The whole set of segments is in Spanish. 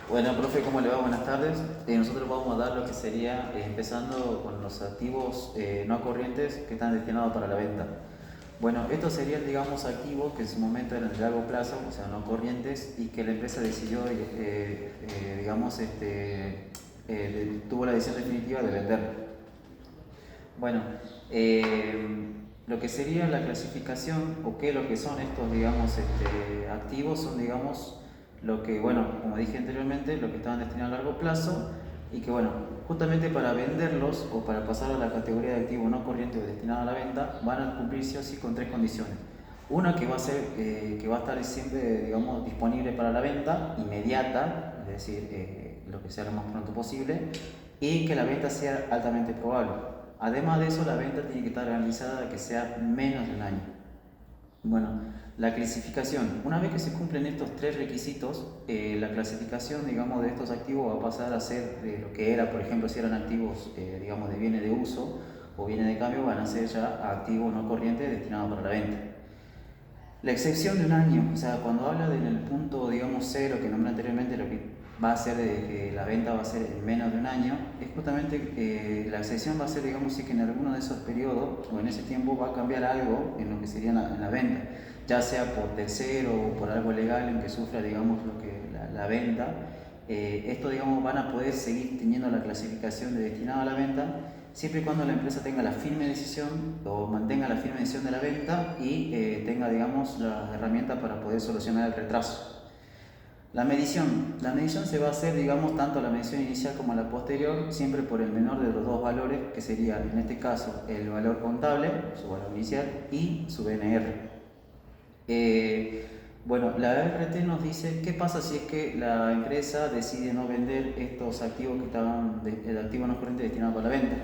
Bueno, profe, ¿cómo le va? Buenas tardes. Nosotros vamos a dar lo que sería, empezando con los activos no corrientes que están destinados para la venta. Bueno, estos serían, digamos, activos que en su momento eran de largo plazo, o sea, no corrientes, y que la empresa decidió, digamos, tuvo la decisión definitiva de vender. Bueno, lo que sería la clasificación o qué lo que son estos, digamos, activos son, digamos, lo que, bueno, como dije anteriormente, lo que estaban destinados a largo plazo y que, bueno, justamente para venderlos o para pasar a la categoría de activo no corriente o destinado a la venta, van a cumplir sí o sí con tres condiciones. Una que va a ser, que va a estar siempre, digamos, disponible para la venta, inmediata, es decir, lo que sea lo más pronto posible, y que la venta sea altamente probable. Además de eso, la venta tiene que estar realizada que sea menos de un año. Bueno, la clasificación. Una vez que se cumplen estos tres requisitos, la clasificación, digamos, de estos activos va a pasar a ser de lo que era, por ejemplo, si eran activos, digamos, de bienes de uso o bienes de cambio, van a ser ya activos no corrientes destinados para la venta. La excepción de un año, o sea, cuando habla del punto, digamos, cero que nombré anteriormente, lo que va a ser de que la venta va a ser en menos de un año, es justamente la excepción va a ser, digamos, si que en alguno de esos periodos o en ese tiempo va a cambiar algo en lo que sería en la venta, ya sea por tercero o por algo legal en que sufra, digamos, lo que la venta. Esto, digamos, van a poder seguir teniendo la clasificación de destinado a la venta siempre y cuando la empresa tenga la firme decisión o mantenga la firme decisión de la venta y tenga, digamos, las herramientas para poder solucionar el retraso. La medición se va a hacer, digamos, tanto la medición inicial como la posterior, siempre por el menor de los dos valores, que sería, en este caso, el valor contable, su valor inicial, y su BNR. Bueno, la RT nos dice qué pasa si es que la empresa decide no vender estos activos que estaban, el activo no corriente destinado para la venta.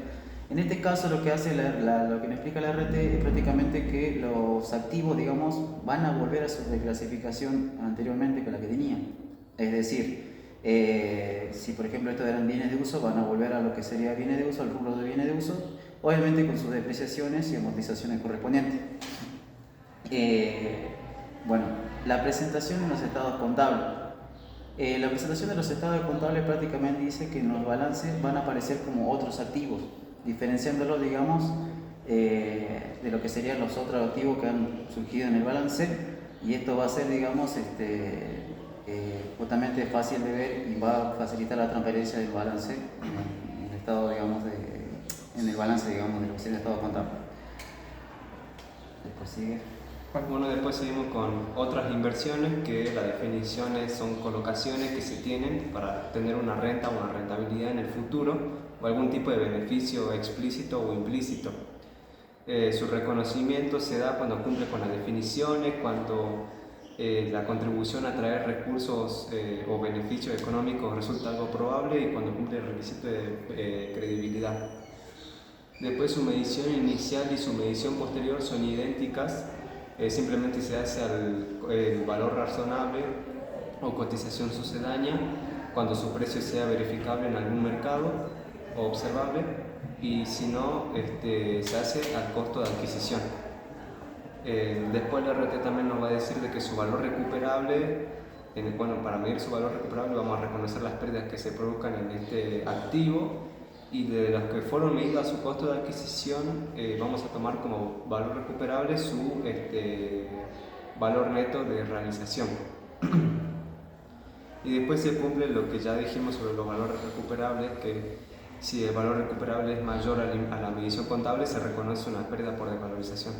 En este caso lo que hace lo que me explica la RT es prácticamente que los activos, digamos, van a volver a su reclasificación anteriormente que la que tenían. Es decir, si por ejemplo estos eran bienes de uso, van a volver a lo que sería bienes de uso, al rubro de bienes de uso, obviamente con sus depreciaciones y amortizaciones correspondientes. Bueno, la presentación en los estados contables. La presentación de los estados contables prácticamente dice que en los balances van a aparecer como otros activos, diferenciándolos, digamos, de lo que serían los otros activos que han surgido en el balance, y esto va a ser, digamos, justamente fácil de ver y va a facilitar la transparencia del balance en el estado, digamos, en el balance, digamos, de lo que sería el estado contable. Después sigue. Bueno, después seguimos con otras inversiones, que las definiciones son colocaciones que se tienen para tener una renta o una rentabilidad en el futuro o algún tipo de beneficio explícito o implícito. Su reconocimiento se da cuando cumple con las definiciones, cuando la contribución a traer recursos o beneficios económicos resulta algo probable y cuando cumple el requisito de credibilidad. Después su medición inicial y su medición posterior son idénticas, simplemente se hace el valor razonable o cotización sucedánea cuando su precio sea verificable en algún mercado o observable, y si no, se hace al costo de adquisición. Después la RT también nos va a decir de que su valor recuperable, para medir su valor recuperable vamos a reconocer las pérdidas que se produzcan en este activo, y de las que fueron medidas a su costo de adquisición vamos a tomar como valor recuperable su valor neto de realización. Y después se cumple lo que ya dijimos sobre los valores recuperables, que si el valor recuperable es mayor a la medición contable, se reconoce una pérdida por desvalorización.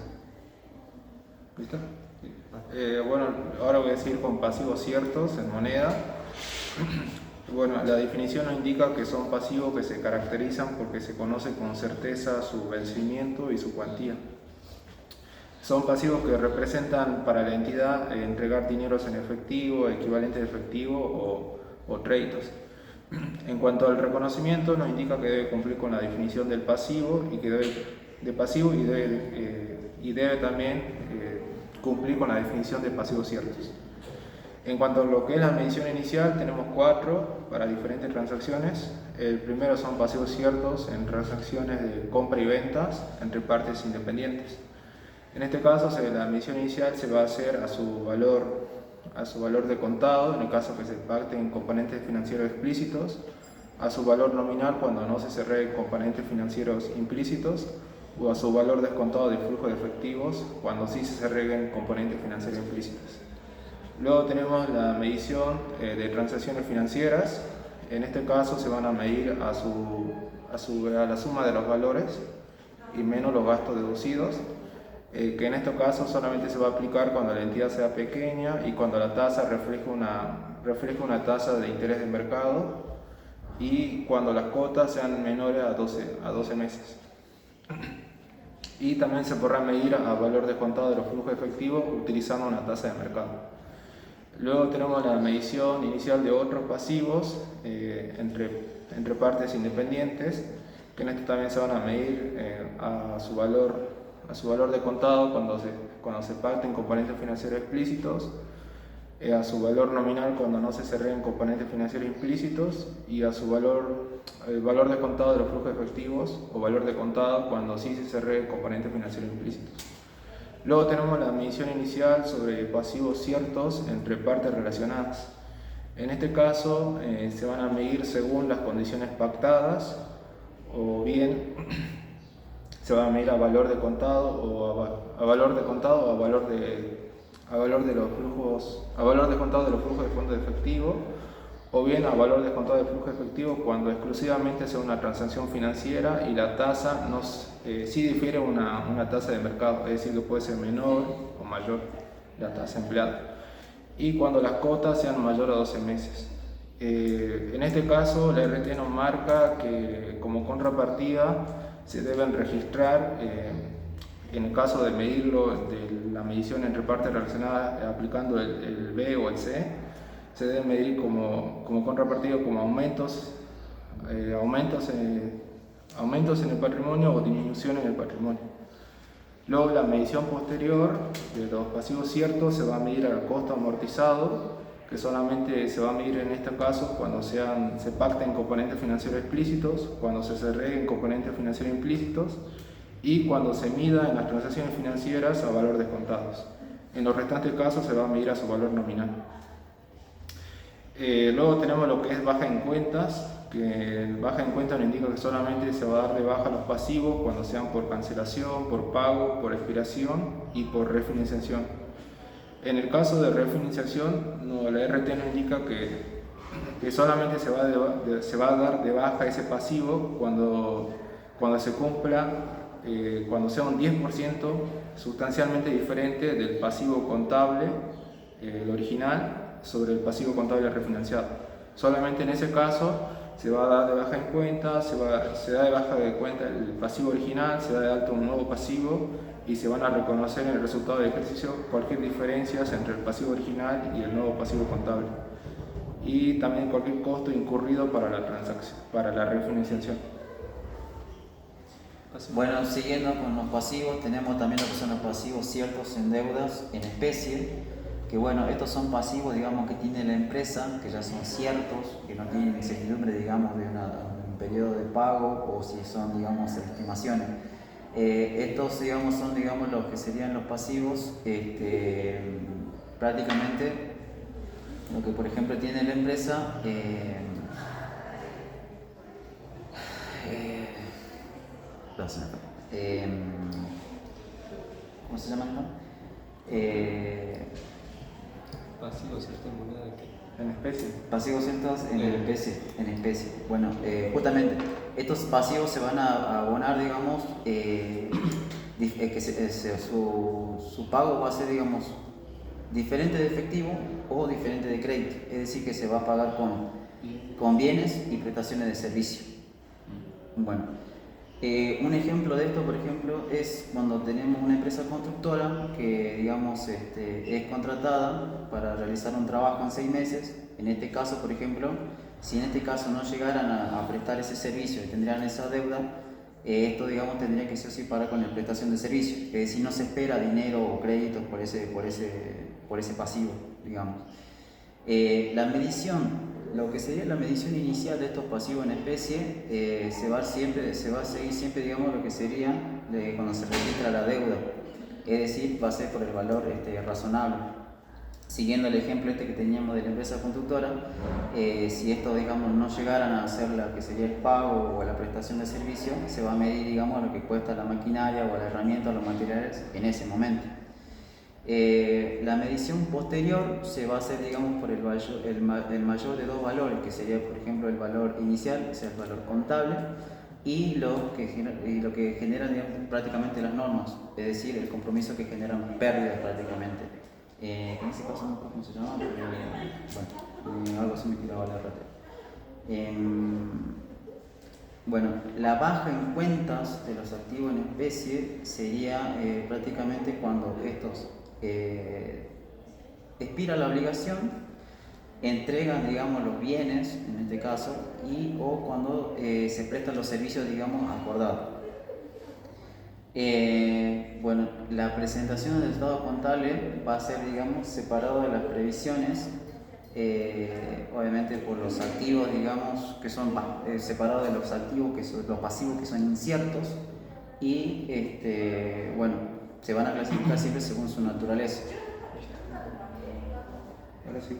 ¿Listo? Bueno, ahora voy a seguir con pasivos ciertos en moneda. Bueno, la definición nos indica que son pasivos que se caracterizan porque se conoce con certeza su vencimiento y su cuantía. Son pasivos que representan para la entidad entregar dineros en efectivo, equivalentes de efectivo o créditos. En cuanto al reconocimiento, nos indica que debe cumplir con la definición del pasivo y debe también cumplir con la definición de pasivos ciertos. En cuanto a lo que es la medición inicial, tenemos 4 para diferentes transacciones. El primero son pasivos ciertos en transacciones de compra y ventas entre partes independientes. En este caso, la medición inicial se va a hacer a su valor a su valor de contado, en el caso que se pacten componentes financieros explícitos, a su valor nominal cuando no se cerreen componentes financieros implícitos, o a su valor descontado de flujo de efectivos cuando sí se segreguen componentes financieros implícitos. Luego tenemos la medición de transacciones financieras. En este caso se van a medir a la suma de los valores y menos los gastos deducidos, que en este caso solamente se va a aplicar cuando la entidad sea pequeña y cuando la tasa refleje una tasa de interés de mercado y cuando las cuotas sean menores a 12 meses. Y también se podrá medir a valor descontado de los flujos efectivos utilizando una tasa de mercado. Luego tenemos la medición inicial de otros pasivos entre partes independientes, que en esto también se van a medir a su valor de contado cuando se pacten componentes financieros explícitos, a su valor nominal cuando no se cerreen componentes financieros implícitos y a su el valor de contado de los flujos efectivos o valor de contado cuando sí se cerreen componentes financieros implícitos. Luego tenemos la medición inicial sobre pasivos ciertos entre partes relacionadas. En este caso se van a medir según las condiciones pactadas, o bien se va a medir a valor de contado o a valor de contado o a valor de los flujos, a valor descontado de los flujos de fondo de efectivo, o bien a valor descontado de flujo efectivo cuando exclusivamente sea una transacción financiera y la tasa sí difiere una tasa de mercado, es decir, que puede ser menor o mayor la tasa empleada, y cuando las cotas sean mayores a 12 meses. En este caso, la RT nos marca que como contrapartida se deben registrar, en el caso de medirlo, de la medición entre partes relacionadas aplicando el B o el C, se deben medir como contrapartida como aumentos en el patrimonio o disminución en el patrimonio. Luego, la medición posterior de los pasivos ciertos se va a medir al costo amortizado, que solamente se va a medir en este caso cuando se pacten componentes financieros explícitos, cuando se cerreen componentes financieros implícitos y cuando se mida en las transacciones financieras a valor descontados. En los restantes casos se va a medir a su valor nominal. Luego tenemos lo que es baja en cuentas, que baja en cuentas nos indica que solamente se va a dar de baja los pasivos cuando sean por cancelación, por pago, por expiración y por refinanciación. En el caso de refinanciación, la RT nos indica que solamente se va a dar de baja ese pasivo cuando se cumpla, cuando sea un 10% sustancialmente diferente del pasivo contable, el original, sobre el pasivo contable refinanciado. Solamente en ese caso se va a dar de baja en cuenta, se da de baja de cuenta el pasivo original, se da de alta un nuevo pasivo y se van a reconocer en el resultado del ejercicio cualquier diferencia entre el pasivo original y el nuevo pasivo contable, y también cualquier costo incurrido para la transacción, para la refinanciación. Bueno, siguiendo con los pasivos, tenemos también lo que son los pasivos ciertos en deudas en especie, que bueno, estos son pasivos, digamos, que tiene la empresa, que ya son ciertos, que no tienen incertidumbre, digamos, de un periodo de pago o si son, digamos, estimaciones. Estos, digamos, son, digamos, los que serían los pasivos, prácticamente lo que, por ejemplo, tiene la empresa. ¿Cómo se llama esto? Pasivos ciertos en moneda de qué? En especie. Pasivos ciertos en especie. Bueno, justamente estos pasivos se van a abonar, digamos, que su pago va a ser, digamos, diferente de efectivo o diferente de crédito. Es decir, que se va a pagar con bienes y prestaciones de servicio. Bueno. Un ejemplo de esto, por ejemplo, es cuando tenemos una empresa constructora que, digamos, es contratada para realizar un trabajo en 6 meses. En este caso, por ejemplo, si en este caso no llegaran a prestar ese servicio y tendrían esa deuda, esto, digamos, tendría que ser así pagar con la prestación de servicio. Es decir, no se espera dinero o créditos por ese pasivo, digamos. La medición. Lo que sería la medición inicial de estos pasivos en especie se va a seguir siempre, digamos, lo que sería cuando se registra la deuda, es decir, va a ser por el valor razonable. siguiendo el ejemplo este que teníamos de la empresa conductora, si estos, digamos, no llegaran a hacer la que sería el pago o la prestación de servicio, se va a medir, digamos, lo que cuesta la maquinaria o la herramienta o los materiales en ese momento. La medición posterior se va a hacer, digamos, por el mayor de dos valores, que sería, por ejemplo, el valor inicial, que sea el valor contable, y lo que generan, digamos, prácticamente las normas, es decir, el compromiso que generan pérdidas prácticamente. En ese caso no sé cómo se llama, pero bueno, algo así me tiraba la rata. Bueno, la baja en cuentas de los activos en especie sería prácticamente cuando estos expira la obligación, entregan, digamos, los bienes, en este caso, o cuando se prestan los servicios, digamos, acordados. Bueno, la presentación del estado contable va a ser, digamos, separado de las previsiones, obviamente por los activos, digamos, que son separados de los activos, los pasivos que son inciertos, y bueno, se van a clasificar siempre según su naturaleza. Ahora sí.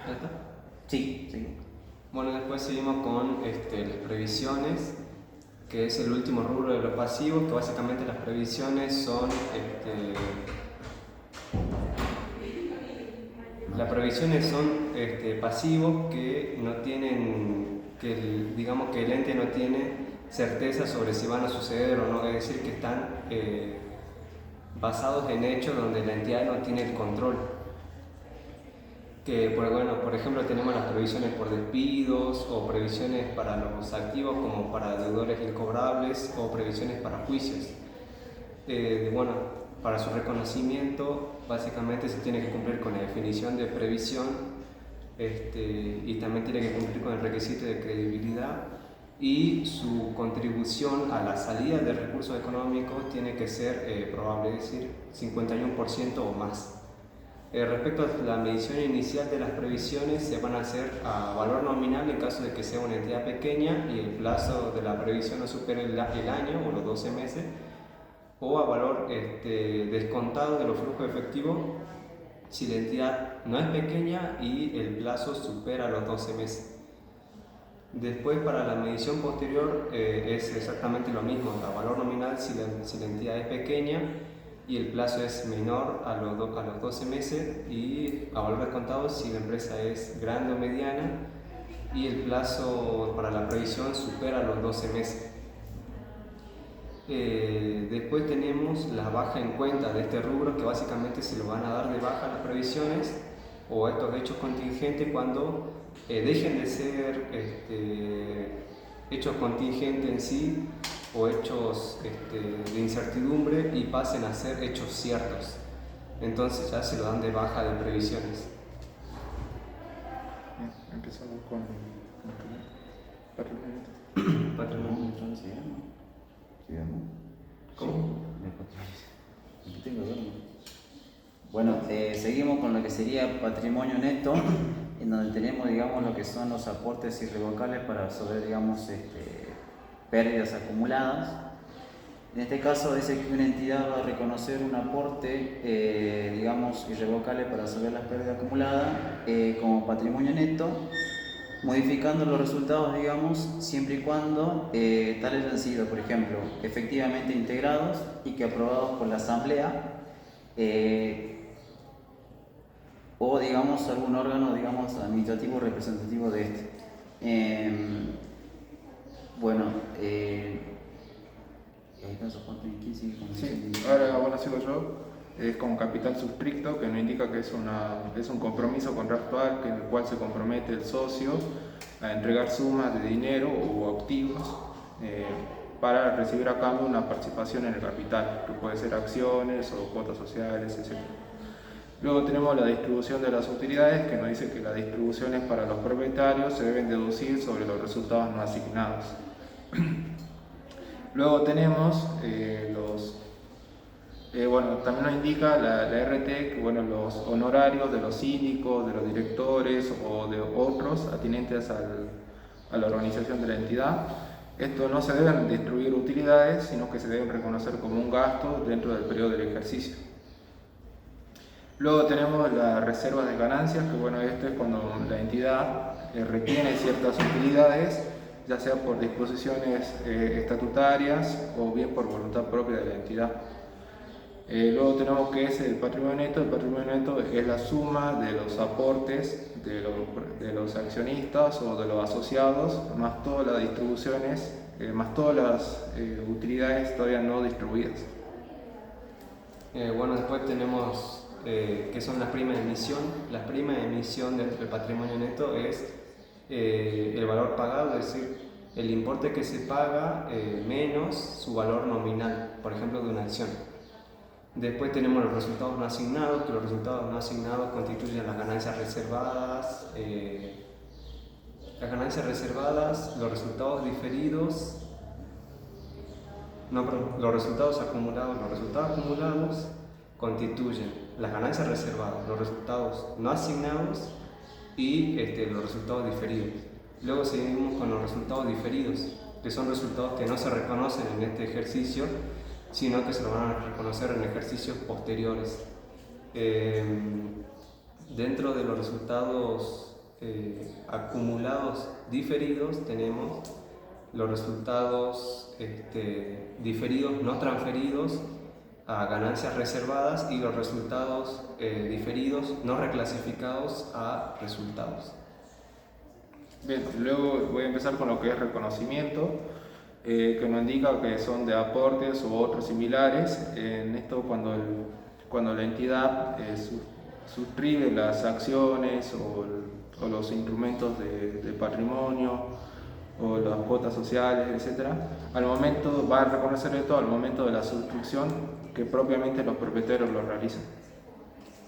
¿Ya está? Sí, sí. Bueno, después seguimos con las previsiones, que es el último rubro de los pasivos, que básicamente las previsiones son pasivos que no tienen, digamos que el ente no tiene certeza sobre si van a suceder o no, es decir, que están basados en hechos donde la entidad no tiene el control. Que, bueno, por ejemplo, tenemos las previsiones por despidos o previsiones para los activos como para deudores incobrables o previsiones para juicios. Bueno, para su reconocimiento básicamente se tiene que cumplir con la definición de previsión y también tiene que cumplir con el requisito de credibilidad, y su contribución a la salida de recursos económicos tiene que ser probable, es decir, 51% o más. Respecto a la medición inicial de las previsiones, se van a hacer a valor nominal en caso de que sea una entidad pequeña y el plazo de la previsión no supere el año o los 12 meses, o a valor descontado de los flujos efectivos si la entidad no es pequeña y el plazo supera los 12 meses. Después, para la medición posterior es exactamente lo mismo, a valor nominal si la entidad es pequeña y el plazo es menor a los 12 meses, y a valor descontado si la empresa es grande o mediana y el plazo para la previsión supera los 12 meses. Después tenemos la baja en cuenta de este rubro, que básicamente se lo van a dar de baja las previsiones o estos hechos contingentes cuando dejen de ser hechos contingentes en sí o hechos de incertidumbre y pasen a ser hechos ciertos. Entonces ya se lo dan de baja de previsiones. Bien, empezamos con Patrimonio. ¿Cómo? Aquí tengo dos. Bueno, seguimos con lo que sería patrimonio neto, en donde tenemos, digamos, lo que son los aportes irrevocables para absorber, digamos, pérdidas acumuladas. En este caso dice que una entidad va a reconocer un aporte, digamos, irrevocable para absorber las pérdidas acumuladas como patrimonio neto, modificando los resultados, digamos, siempre y cuando tales hayan sido, por ejemplo, efectivamente integrados y que aprobados por la asamblea, o, digamos, algún órgano, digamos, administrativo representativo de este. Bueno, sí, ahora bueno, sigo yo. Es con capital suscripto, que nos indica que es un compromiso contractual en el cual se compromete el socio a entregar sumas de dinero o activos para recibir a cambio una participación en el capital, que puede ser acciones o cuotas sociales, etc. Luego tenemos la distribución de las utilidades, que nos dice que las distribuciones para los propietarios se deben deducir sobre los resultados no asignados. Luego tenemos bueno, también nos indica la RT que, bueno, los honorarios de los síndicos, de los directores o de otros atinentes a la organización de la entidad. Esto no se deben distribuir utilidades, sino que se deben reconocer como un gasto dentro del periodo del ejercicio. Luego tenemos las reservas de ganancias, que bueno, esto es cuando la entidad retiene ciertas utilidades, ya sea por disposiciones estatutarias o bien por voluntad propia de la entidad. Luego tenemos que es el patrimonio neto. El patrimonio neto es la suma de los aportes de los accionistas o de los asociados, más todas las distribuciones, más todas las utilidades todavía no distribuidas. Bueno, después tenemos que son las primas de emisión. Las primas de emisión dentro del patrimonio neto es el valor pagado, es decir, el importe que se paga menos su valor nominal, por ejemplo, de una acción. Después tenemos los resultados no asignados, que los resultados no asignados constituyen las ganancias reservadas, los resultados diferidos, los resultados acumulados. Los resultados acumulados constituyen las ganancias reservadas, los resultados no asignados y los resultados diferidos. Luego seguimos con los resultados diferidos, que son resultados que no se reconocen en este ejercicio, sino que se lo van a reconocer en ejercicios posteriores. Dentro de los resultados acumulados diferidos tenemos los resultados diferidos no transferidos a ganancias reservadas y los resultados diferidos no reclasificados a resultados. Bien, luego voy a empezar con lo que es reconocimiento, que nos indica que son de aportes u otros similares. En esto cuando la entidad suscribe las acciones o los instrumentos de patrimonio o las cuotas sociales, etc., al momento va a reconocer esto al momento de la suscripción que propiamente los propietarios lo realizan.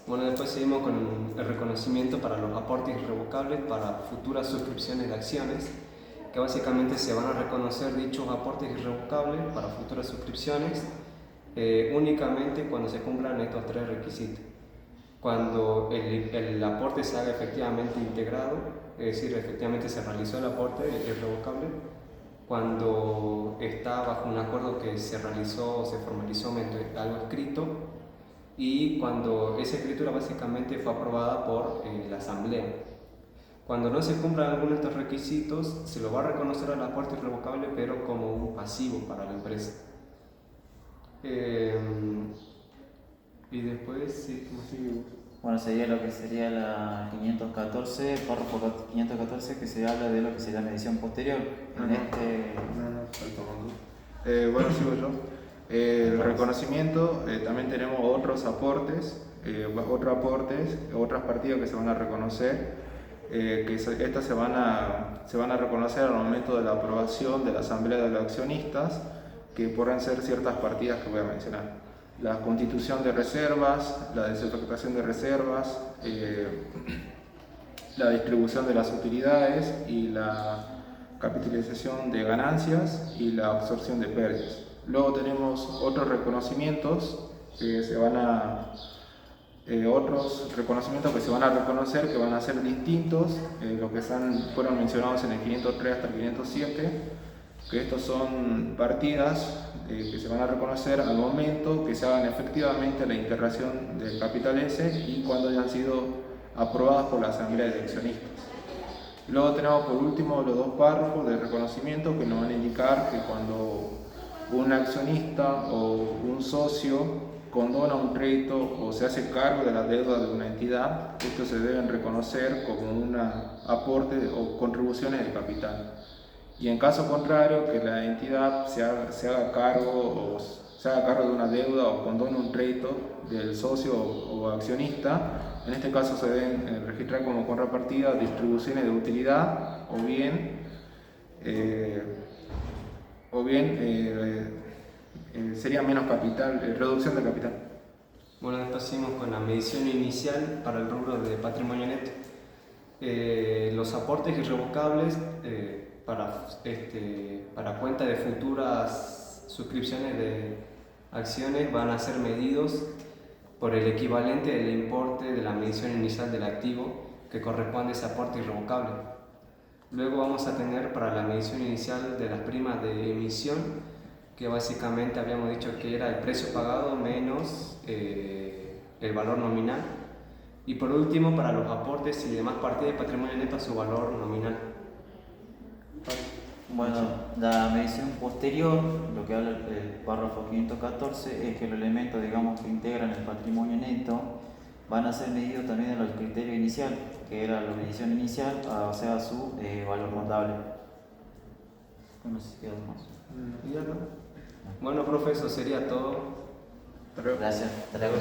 Bueno, después seguimos con el reconocimiento para los aportes irrevocables para futuras suscripciones de acciones, que básicamente se van a reconocer dichos aportes irrevocables para futuras suscripciones únicamente cuando se cumplan estos tres requisitos. Cuando el aporte se haga efectivamente integrado, es decir, efectivamente se realizó el aporte irrevocable, cuando está bajo un acuerdo que se realizó o se formalizó mediante algo escrito, y cuando esa escritura básicamente fue aprobada por la asamblea. Cuando no se cumplan algunos de estos requisitos, se lo va a reconocer al aporte irrevocable, pero como un pasivo para la empresa. Y después, sí, ¿cómo sigue? Bueno, sería lo que sería la 514, párrafo 514, que se habla de lo que sería la medición posterior. Bueno, sigo yo. El reconocimiento, también tenemos otros aportes, otras partidas que se van a reconocer, estas se van a reconocer al momento de la aprobación de la asamblea de los accionistas, que podrán ser ciertas partidas que voy a mencionar. La constitución de reservas, la desefectación de reservas, la distribución de las utilidades y la capitalización de ganancias y la absorción de pérdidas. Luego tenemos otros reconocimientos que se van a reconocer, que van a ser distintos, lo que fueron mencionados en el 503 hasta el 507, que estos son partidas que se van a reconocer al momento que se hagan efectivamente la integración del capital S y cuando hayan sido aprobadas por la asamblea de accionistas. Luego tenemos por último los dos párrafos de reconocimiento que nos van a indicar que cuando un accionista o un socio condona un crédito o se hace cargo de la deuda de una entidad, estos se deben reconocer como un aporte o contribuciones de capital. Y en caso contrario, que la entidad se haga cargo de una deuda o condone un crédito del socio o accionista, en este caso se deben registrar como contrapartida distribuciones de utilidad o bien sería menos capital, reducción de capital. Bueno, después seguimos con la medición inicial para el rubro de patrimonio neto. Los aportes irrevocables para cuenta de futuras suscripciones de acciones van a ser medidos por el equivalente del importe de la medición inicial del activo que corresponde a ese aporte irrevocable. Luego vamos a tener para la medición inicial de las primas de emisión, que básicamente habíamos dicho que era el precio pagado menos el valor nominal. Y por último, para los aportes y demás partidas de patrimonio neto a su valor nominal. Bueno, la medición posterior, lo que habla el párrafo 514, es que los elementos, digamos, que integran el patrimonio neto van a ser medidos también en los criterios inicial, que era la medición inicial, o sea, su valor contable. No sé si queda más. ¿Y ya no? Bueno, profe, eso sería todo. Pero Gracias. Hasta luego.